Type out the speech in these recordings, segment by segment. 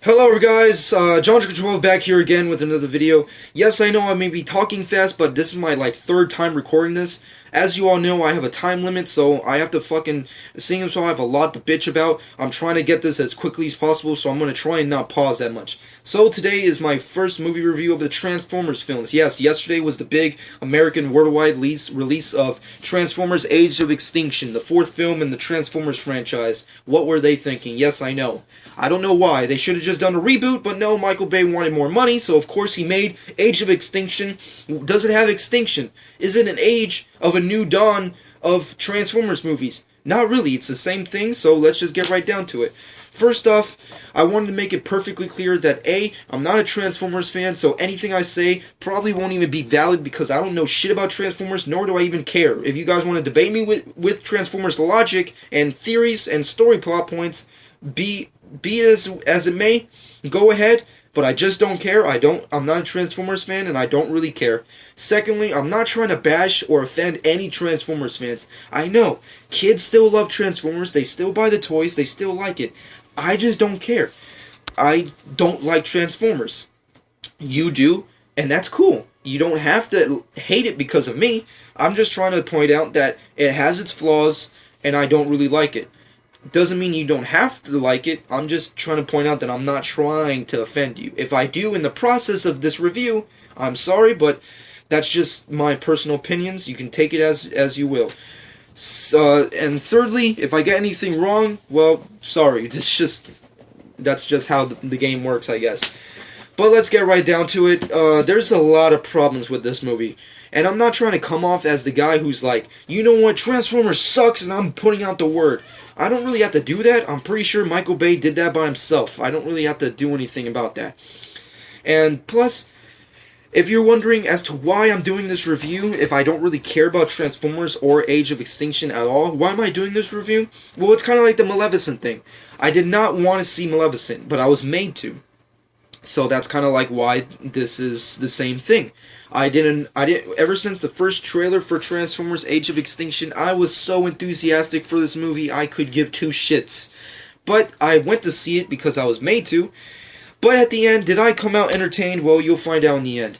Hello guys, John Control back here again with another video. Yes, I know I may be talking fast, but this is my third time recording this. As you all know, I have a time limit, so I have to seeing as how I have a lot to bitch about, I'm trying to get this as quickly as possible, so I'm going to try and not pause that much. So today is my first movie review of the Transformers films. Yes, yesterday was the big American worldwide release of Transformers Age of Extinction, the fourth film in the Transformers franchise. What were they thinking? Yes, I know. I don't know why. They should have just done a reboot, but no, Michael Bay wanted more money, so of course he made Age of Extinction. Does it have extinction? Is it an age of a new dawn of Transformers movies? Not really. It's the same thing, so let's just get right down to it. First off, I wanted to make it perfectly clear that A, I'm not a Transformers fan, so anything I say probably won't even be valid because I don't know shit about Transformers, nor do I even care. If you guys want to debate me with Transformers logic and theories and story plot points, be as it may, go ahead, but I just don't care. I'm not a Transformers fan, and I don't really care. Secondly, I'm not trying to bash or offend any Transformers fans. I know, kids still love Transformers, they still buy the toys, they still like it. I just don't care. I don't like Transformers. You do, and that's cool. You don't have to hate it because of me. I'm just trying to point out that it has its flaws, and I don't really like it. Doesn't mean you don't have to like it. I'm just trying to point out that I'm not trying to offend you. If I do in the process of this review, I'm sorry, but that's just my personal opinions. You can take it as you will. And thirdly, if I get anything wrong, well, sorry. That's just how the game works, I guess. But let's get right down to it. There's a lot of problems with this movie. And I'm not trying to come off as the guy who's like, you know what, Transformers sucks and I'm putting out the word. I don't really have to do that. I'm pretty sure Michael Bay did that by himself. I don't really have to do anything about that. And plus, if you're wondering as to why I'm doing this review, if I don't really care about Transformers or Age of Extinction at all, why am I doing this review? Well, it's kind of like the Maleficent thing. I did not want to see Maleficent, but I was made to. So that's kind of like why this is the same thing. Ever since the first trailer for Transformers Age of Extinction, I was so enthusiastic for this movie, I could give two shits. But I went to see it because I was made to. But at the end, did I come out entertained? Well, you'll find out in the end.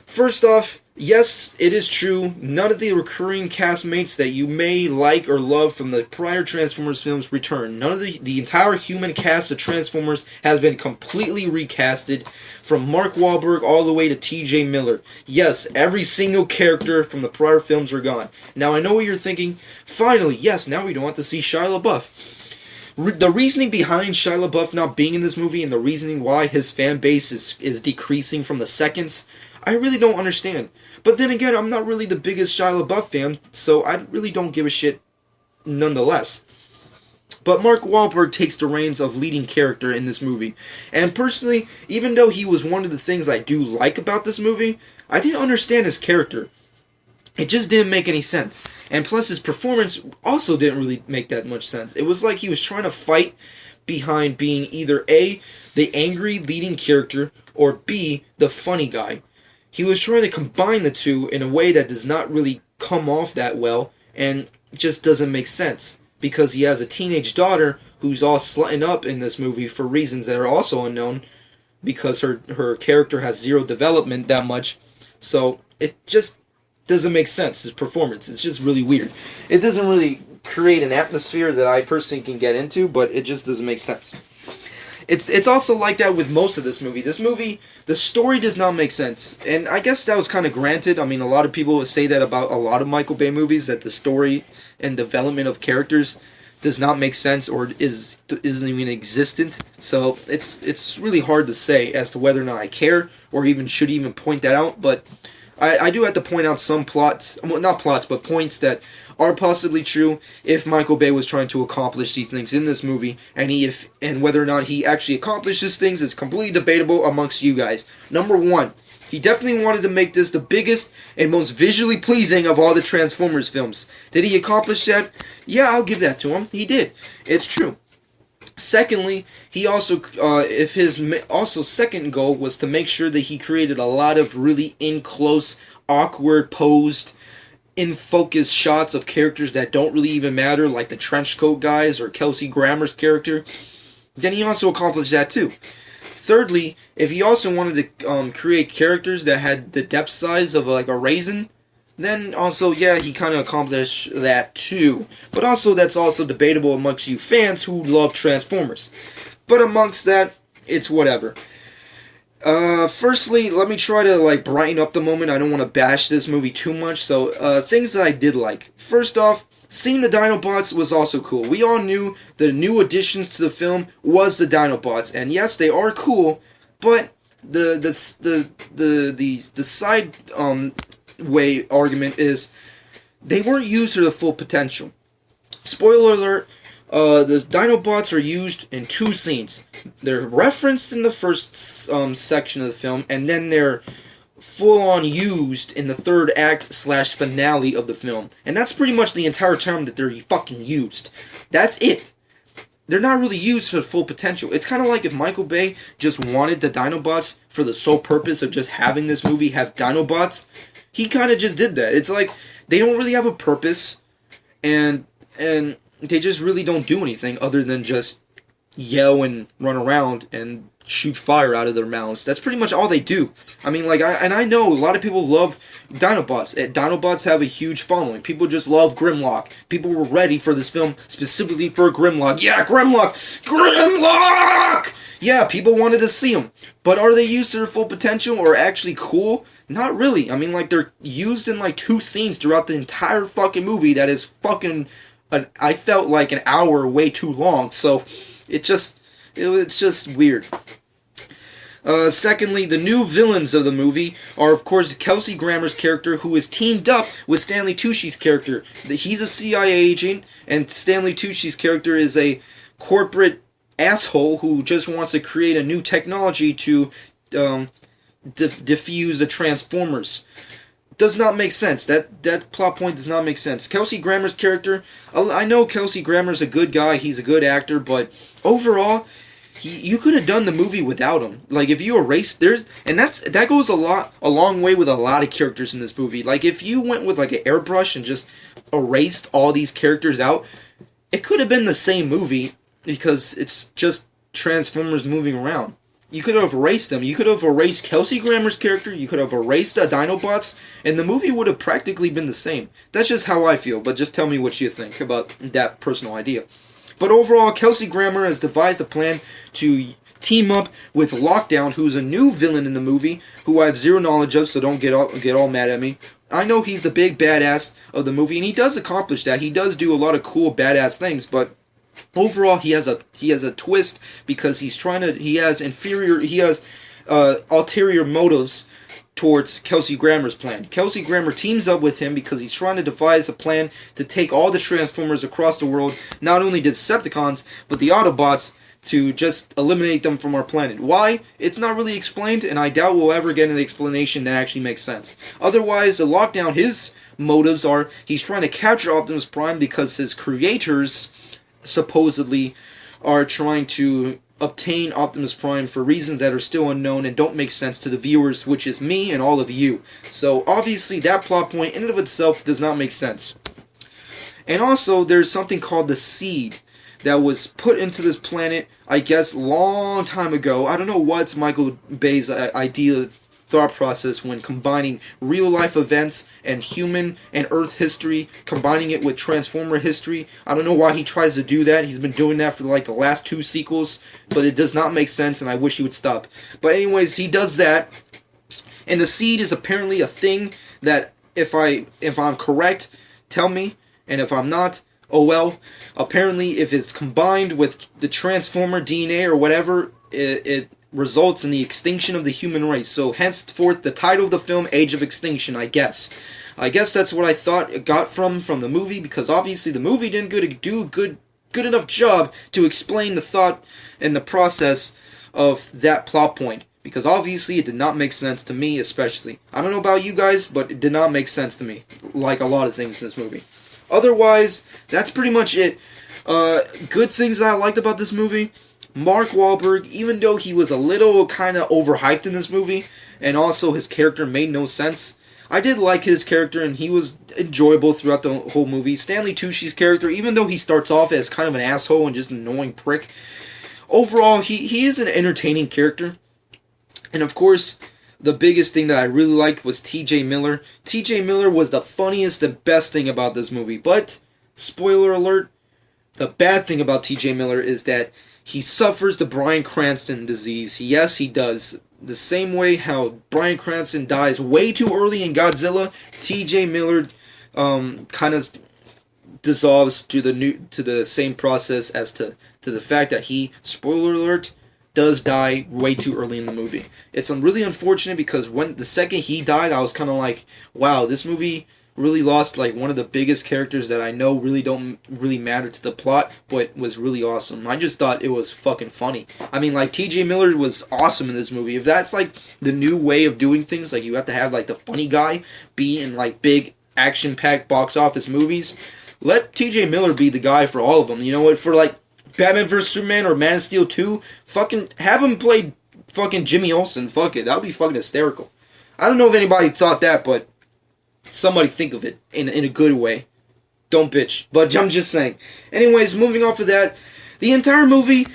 First off, yes, it is true, none of the recurring castmates that you may like or love from the prior Transformers films return. None of the entire human cast of Transformers has been completely recasted, from Mark Wahlberg all the way to T.J. Miller. Yes, every single character from the prior films are gone. Now, I know what you're thinking. Finally, yes, now we don't have to see Shia LaBeouf. The reasoning behind Shia LaBeouf not being in this movie and the reasoning why his fan base is decreasing from the seconds, I really don't understand. But then again, I'm not really the biggest Shia LaBeouf fan, so I really don't give a shit nonetheless. But Mark Wahlberg takes the reins of leading character in this movie. And personally, even though he was one of the things I do like about this movie, I didn't understand his character. It just didn't make any sense. And plus his performance also didn't really make that much sense. It was like he was trying to fight behind being either A, the angry leading character, or B, the funny guy. He was trying to combine the two in a way that does not really come off that well, and just doesn't make sense. Because he has a teenage daughter who's all slutting up in this movie for reasons that are also unknown, because her character has zero development that much. So it just doesn't make sense, his performance. It's just really weird. It doesn't really create an atmosphere that I personally can get into, but it just doesn't make sense. It's also like that with most of this movie. This movie, the story does not make sense. And I guess that was kind of granted. I mean, a lot of people would say that about a lot of Michael Bay movies, that the story and development of characters does not make sense or isn't even existent. So it's really hard to say as to whether or not I care or even should even point that out. But I do have to point out some plots, well, not plots, but points that are possibly true if Michael Bay was trying to accomplish these things in this movie, and whether or not he actually accomplishes things is completely debatable amongst you guys. Number one, he definitely wanted to make this the biggest and most visually pleasing of all the Transformers films. Did he accomplish that? Yeah, I'll give that to him. He did. It's true. Secondly, he also, second goal was to make sure that he created a lot of really in-close, awkward, posed, in-focus shots of characters that don't really even matter, like the trench coat guys or Kelsey Grammer's character. Then he also accomplished that too. Thirdly, if he also wanted to create characters that had the depth size of like a raisin, then also, yeah, he kind of accomplished that too. But also, that's also debatable amongst you fans who love Transformers. But amongst that, it's whatever. Firstly, let me try to like brighten up the moment. I don't want to bash this movie too much. So, things that I did like. First off, seeing the Dinobots was also cool. We all knew the new additions to the film was the Dinobots, and yes, they are cool. But the side way argument is they weren't used to the full potential. Spoiler alert. The Dinobots are used in two scenes. They're referenced in the first section of the film, and then they're full-on used in the third act / finale of the film. And that's pretty much the entire time that they're fucking used. That's it. They're not really used for the full potential. It's kind of like if Michael Bay just wanted the Dinobots for the sole purpose of just having this movie have Dinobots. He kind of just did that. It's like they don't really have a purpose, and they just really don't do anything other than just yell and run around and shoot fire out of their mouths. That's pretty much all they do. I mean, like, I know a lot of people love Dinobots. Dinobots have a huge following. People just love Grimlock. People were ready for this film specifically for Grimlock. Yeah, Grimlock! Grimlock! Yeah, people wanted to see him. But are they used to their full potential or actually cool? Not really. I mean, like, they're used in, like, 2 scenes throughout the entire fucking movie that is fucking... I felt like an hour way too long, so it's just weird. Secondly, the new villains of the movie are, of course, Kelsey Grammer's character, who is teamed up with Stanley Tucci's character. He's a CIA agent, and Stanley Tucci's character is a corporate asshole who just wants to create a new technology to defuse the Transformers. Does not make sense. That plot point does not make sense. Kelsey Grammer's character, I know Kelsey Grammer's a good guy, he's a good actor, but overall, you could have done the movie without him. Like, if you erased, that goes a long way with a lot of characters in this movie. Like, if you went with, like, an airbrush and just erased all these characters out, it could have been the same movie, because it's just Transformers moving around. You could have erased them. You could have erased Kelsey Grammer's character. You could have erased the Dinobots, and the movie would have practically been the same. That's just how I feel, but just tell me what you think about that personal idea. But overall, Kelsey Grammer has devised a plan to team up with Lockdown, who's a new villain in the movie, who I have zero knowledge of, so don't get all mad at me. I know he's the big badass of the movie, and he does accomplish that. He does do a lot of cool badass things, but overall, he has a twist because he has ulterior motives towards Kelsey Grammer's plan. Kelsey Grammer teams up with him because he's trying to devise a plan to take all the Transformers across the world, not only the Decepticons, but the Autobots, to just eliminate them from our planet. Why? It's not really explained, and I doubt we'll ever get an explanation that actually makes sense. Otherwise, the Lockdown, his motives are he's trying to capture Optimus Prime because his creators supposedly are trying to obtain Optimus Prime for reasons that are still unknown and don't make sense to the viewers, which is me and all of you. So obviously that plot point in and of itself does not make sense. And also there's something called the Seed that was put into this planet, I guess, long time ago. I don't know what's Michael Bay's thought process when combining real-life events and human and Earth history, combining it with Transformer history. I don't know why he tries to do that. He's been doing that for like the last 2 sequels, but it does not make sense, and I wish he would stop. But anyways, he does that, and the Seed is apparently a thing that, if I'm correct, tell me, and if I'm not, oh well. Apparently, if it's combined with the Transformer DNA or whatever, it results in the extinction of the human race. So henceforth, the title of the film, Age of Extinction, I guess. I guess that's what I thought it got from the movie, because obviously the movie didn't do a good enough job to explain the thought and the process of that plot point. Because obviously it did not make sense to me, especially. I don't know about you guys, but it did not make sense to me, like a lot of things in this movie. Otherwise, that's pretty much it. Good things that I liked about this movie. Mark Wahlberg, even though he was a little kind of overhyped in this movie, and also his character made no sense, I did like his character, and he was enjoyable throughout the whole movie. Stanley Tucci's character, even though he starts off as kind of an asshole and just an annoying prick, overall, he is an entertaining character. And of course, the biggest thing that I really liked was T.J. Miller. T.J. Miller was the funniest, the best thing about this movie. But, spoiler alert, the bad thing about T.J. Miller is that he suffers the Bryan Cranston disease. Yes, he does. The same way how Bryan Cranston dies way too early in Godzilla, T.J. Miller kind of dissolves to the same process as to the fact that he, spoiler alert, does die way too early in the movie. It's really unfortunate because when the second he died, I was kind of like, wow, this movie really lost like one of the biggest characters that I know really don't really matter to the plot, but was really awesome. I just thought it was fucking funny. I mean, like, T.J. Miller was awesome in this movie. If that's like the new way of doing things, like you have to have like the funny guy be in like big action-packed box office movies, let T.J. Miller be the guy for all of them. You know what? For like Batman vs Superman or Man of Steel 2, fucking have him play fucking Jimmy Olsen. Fuck it, that would be fucking hysterical. I don't know if anybody thought that, but somebody think of it in a good way. Don't bitch. But I'm just saying. Anyways, moving off of that, the entire movie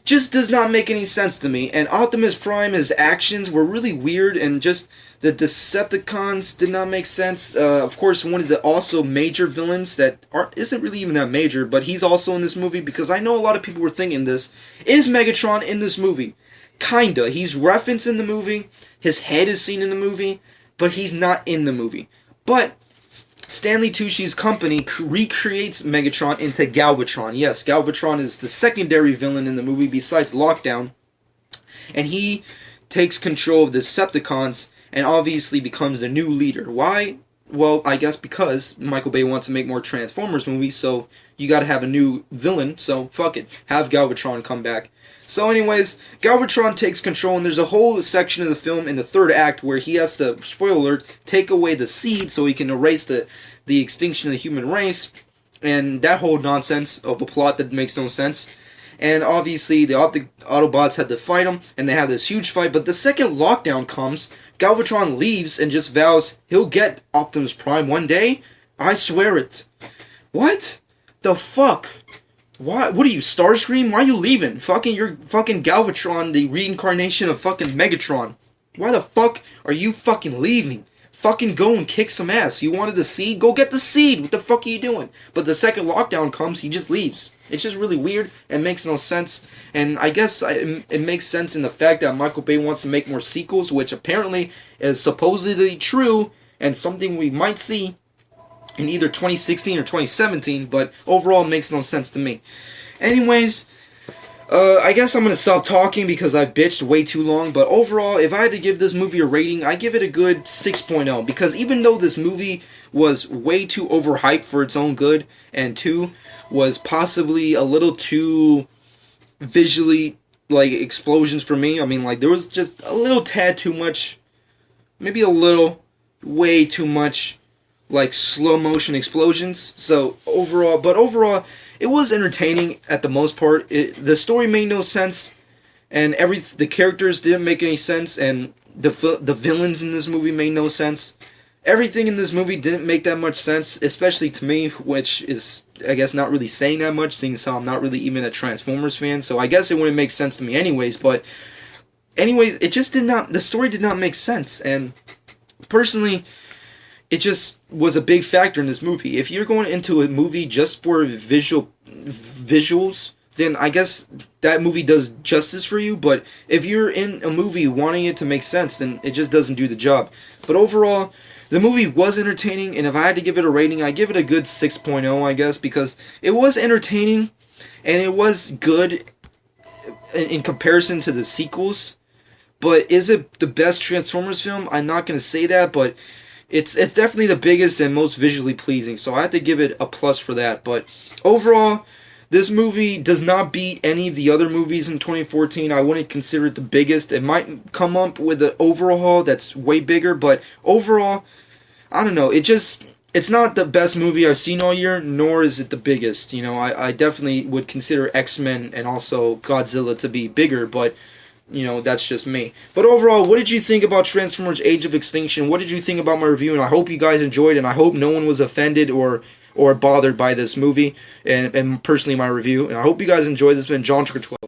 just does not make any sense to me. And Optimus Prime's actions were really weird, and just the Decepticons did not make sense. Of course, one of the also major villains that isn't really even that major, but he's also in this movie, because I know a lot of people were thinking this, is Megatron in this movie. Kinda. He's referenced in the movie, his head is seen in the movie, but he's not in the movie. But Stanley Tucci's company recreates Megatron into Galvatron. Yes, Galvatron is the secondary villain in the movie besides Lockdown. And he takes control of the Decepticons and obviously becomes the new leader. Why? Well, I guess because Michael Bay wants to make more Transformers movies, so you gotta have a new villain, so fuck it. Have Galvatron come back. So anyways, Galvatron takes control, and there's a whole section of the film in the third act where he has to, spoiler alert, take away the seed so he can erase the extinction of the human race, and that whole nonsense of a plot that makes no sense. And obviously the Autobots had to fight him, and they have this huge fight, but the second Lockdown comes, Galvatron leaves and just vows he'll get Optimus Prime one day. I swear it. What the fuck? Why? What are you, Starscream? Why are you leaving? You're fucking Galvatron, the reincarnation of fucking Megatron. Why the fuck are you fucking leaving? Fucking go and kick some ass. You wanted the seed? Go get the seed. What the fuck are you doing? But the second Lockdown comes, he just leaves. It's just really weird. It makes no sense. And I guess it makes sense in the fact that Michael Bay wants to make more sequels, which apparently is supposedly true and something we might see in either 2016 or 2017, but overall it makes no sense to me. Anyways, I guess I'm going to stop talking because I bitched way too long, but overall, if I had to give this movie a rating, I give it a good 6.0, because even though this movie was way too overhyped for its own good, and 2, was possibly a little too visually, like, explosions for me. I mean, like, there was just a little tad too much, maybe a little, way too much, like, slow motion explosions. So overall, it was entertaining at the most part. The story made no sense, and the characters didn't make any sense, and the villains in this movie made no sense. Everything in this movie didn't make that much sense, especially to me, which is, I guess, not really saying that much, seeing as how I'm not really even a Transformers fan, so I guess it wouldn't make sense to me anyways, but anyways, the story did not make sense, and personally, it just was a big factor in this movie. If you're going into a movie just for visuals, then I guess that movie does justice for you, but if you're in a movie wanting it to make sense, then it just doesn't do the job. But overall, the movie was entertaining, and if I had to give it a rating, I give it a good 6.0, I guess, because it was entertaining, and it was good in comparison to the sequels. But is it the best Transformers film? I'm not going to say that, but it's definitely the biggest and most visually pleasing, so I have to give it a plus for that. But overall, this movie does not beat any of the other movies in 2014. I wouldn't consider it the biggest. It might come up with an overhaul that's way bigger, but overall, I don't know. It's not the best movie I've seen all year, nor is it the biggest. You know, I definitely would consider X-Men and also Godzilla to be bigger, but you know, that's just me. But overall, what did you think about Transformers Age of Extinction? What did you think about my review? And I hope you guys enjoyed, and I hope no one was offended or bothered by this movie and personally my review. And I hope you guys enjoyed. This has been John Tricker 12.